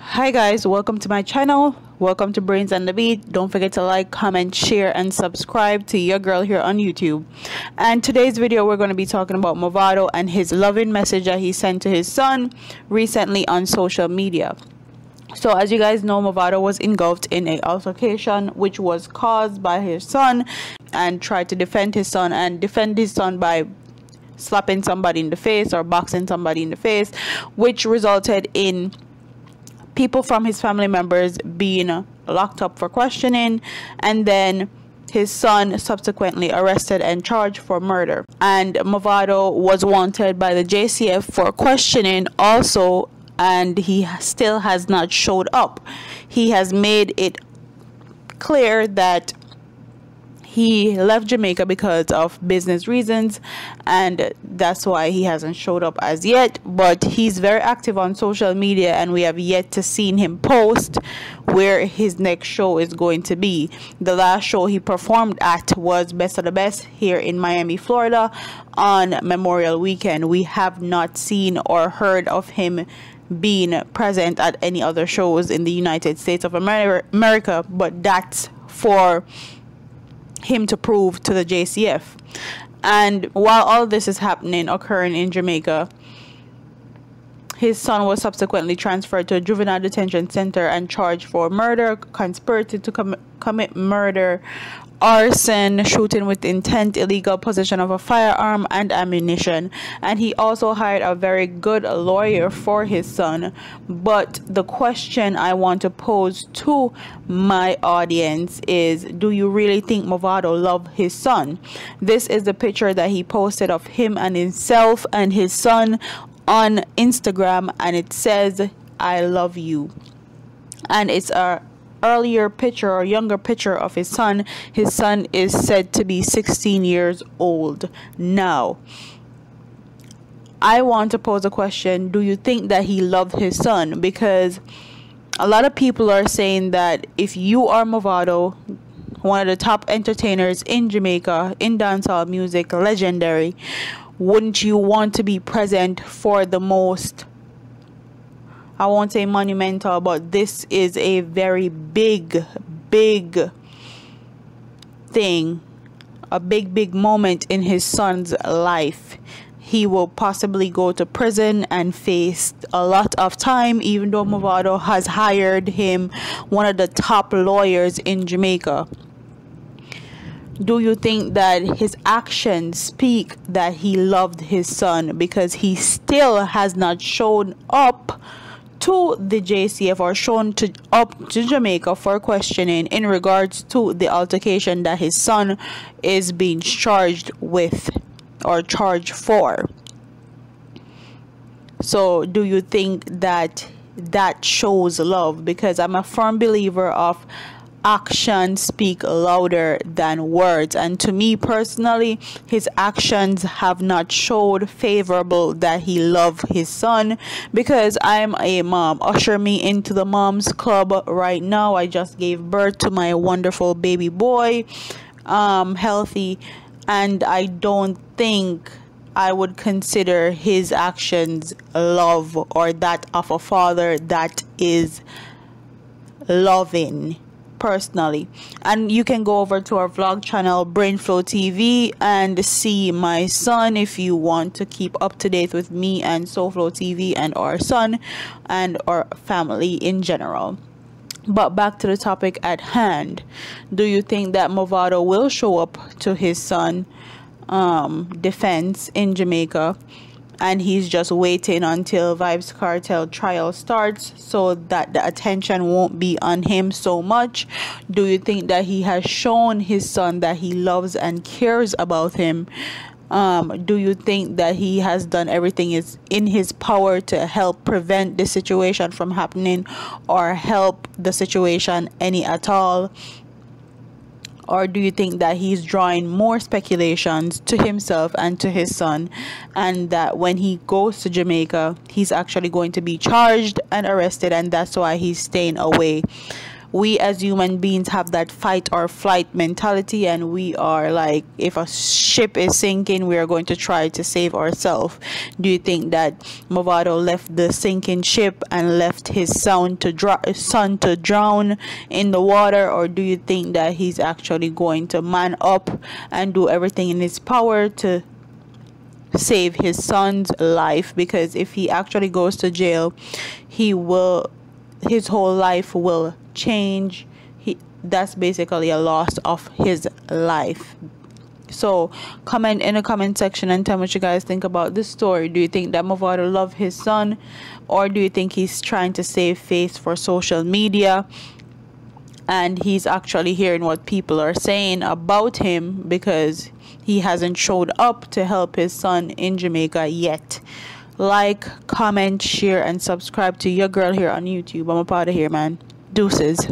Hi guys, welcome to my channel. Welcome to Brains and the Beat. Don't forget to like, comment, share, and subscribe to your girl here on YouTube. And today's video, we're going to be talking about Movado and his loving message that he sent to his son recently on social media. So as you guys know, Movado was engulfed in a altercation which was caused by his son, and tried to defend his son by slapping somebody in the face or boxing somebody in the face, which resulted in people from his family members being locked up for questioning, and then his son subsequently arrested and charged for murder. And Movado was wanted by the JCF for questioning also, and he still has not showed up. He has made it clear that he left Jamaica because of business reasons, and that's why he hasn't showed up as yet. But he's very active on social media, and we have yet to see him post where his next show is going to be. The last show he performed at was Best of the Best here in Miami, Florida on Memorial Weekend. We have not seen or heard of him being present at any other shows in the United States of America, but that's for him to prove to the JCF. And while all this is occurring in Jamaica, his son was subsequently transferred to a juvenile detention center and charged for murder, conspiracy to commit murder, arson, shooting with intent, illegal possession of a firearm and ammunition. And he also hired a very good lawyer for his son. But the question I want to pose to my audience is, do you really think Movado loved his son? This is the picture that he posted of him and himself and his son on Instagram, and it says, "I love you." And it's a earlier picture or younger picture of his son. His son is said to be 16 years old now. I want to pose a question. Do you think that he loved his son? Because a lot of people are saying that if you are Movado, one of the top entertainers in Jamaica, in dancehall music, legendary, wouldn't you want to be present for the most, I won't say monumental, but this is a very big thing, a big moment in his son's life. He will possibly go to prison and face a lot of time, even though Movado has hired him, one of the top lawyers in Jamaica. Do you think that his actions speak that he loved his son? Because he still has not shown up to the JCF or shown up to Jamaica for questioning in regards to the altercation that his son is being charged with or charged for. So do you think that that shows love? Because I'm a firm believer of actions speak louder than words, and to me personally, his actions have not showed favorable that he loved his son. Because I'm a mom, usher me into the moms club right now. I just gave birth to my wonderful baby boy, healthy, and I don't think I would consider his actions love or that of a father that is loving personally. And you can go over to our vlog channel Brainflow TV and see my son if you want to keep up to date with me and Soulflow TV and our son and our family in general. But back to the topic at hand. Do you think that Movado will show up to his son defense in Jamaica, and he's just waiting until Vybz Kartel trial starts so that the attention won't be on him so much? Do you think that he has shown his son that he loves and cares about him? Do you think that he has done everything is in his power to help prevent the situation from happening or help the situation any at all? Or do you think that he's drawing more speculations to himself and to his son, and that when he goes to Jamaica, he's actually going to be charged and arrested, and that's why he's staying away? we as human beings have that fight or flight mentality, and we are like, if a ship is sinking, we are going to try to save ourselves. Do you think that Movado left the sinking ship and left his son to drown in the water, or do you think that he's actually going to man up and do everything in his power to save his son's life? Because if he actually goes to jail, his whole life will change. That's basically a loss of his life. So comment in the comment section and tell me what you guys think about this story. Do you think that Movado loved his son, or do you think he's trying to save face for social media and he's actually hearing what people are saying about him because he hasn't showed up to help his son in Jamaica yet? Like, comment, share, and subscribe to your girl here on YouTube. I'm up out of here, man. Deuces.